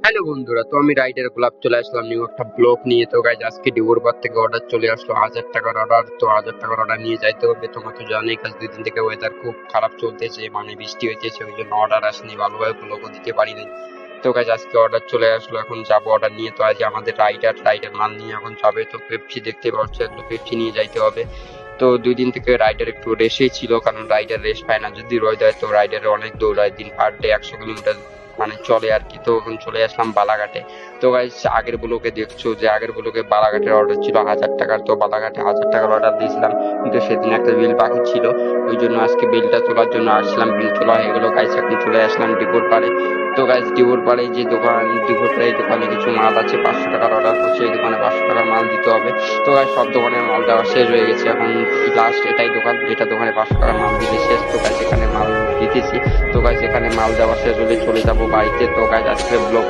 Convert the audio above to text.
Hello বন্ধুরা, তো আমি রাইডার গোলাপ চলে আসলাম নিউ একটা ব্লগ নিয়ে। তো গাইজ আজকে ডিভোরবার থেকে অর্ডার চলে আসলো 1000 টাকার অর্ডার। তো 1000 টাকার অর্ডার নিয়ে যাইতে হবে। তোমার তো জানোই কাজ 2 দিন থেকে ওয়েদার খুব খারাপ চলতেছে, মানে বৃষ্টি হইতেছে, ওই জন্য অর্ডার আসেনি, ভালোভাবে ব্লগও দিতে পারিনি। তো গাইজ আজকে অর্ডার চলে আসলো, এখন যাবো অর্ডার নিয়ে। তো আজ আমাদের রাইডার মাল নিয়ে এখন যাবে। তো পেপসি দেখতে পাচ্ছ, একটু পেপসি নিয়ে যাইতে হবে। তো 2 দিন থেকে রাইডার একটু রেস্টেই ছিল, কারণ রাইডার রেস্ট পায় না যদি রোদ হয়। তো রাইডারে অনেক দৌড়ায়, দিন পার ডে 100 কিলোমিটার মানে চলে আর কি। তো এখন চলে আসলাম বালাঘাটে। তো গাইস আগের ব্লকে দেখছো যে আগের ব্লকে বালাঘাটের অর্ডার ছিল 1000 টাকার। তো বালাঘাটে 1000 টাকার অর্ডার দিয়েছিলাম, কিন্তু সেদিন একটা বিল বাকি ছিল, ওই জন্য আজকে বিলটা তোলার জন্য আসলাম। বিল তোলা হয়ে গেলো গাইস, এখন চলে আসলাম ডিপোর পাড়ে। তো গাইস ডিপোর পাড়ে যে দোকান, ডিপোর পাড়ে এই দোকানে কিছু মাল আছে, 500 টাকার অর্ডার করছে, এই দোকানে 500 টাকার মাল দিতে হবে। তো গাইস সব দোকানের মাল দেওয়া শেষ হয়ে গেছে, এখন লাস্ট এটাই দোকান যেটা দোকানে 500 টাকার মাল দিতে শেষ। তো গাইস এখানে মাল দিতেছি। তো গাইস এখানে মাল দেওয়া শেষ হলে চলে যাবো বাড়িতে। তো গাইস আজকে ব্লগ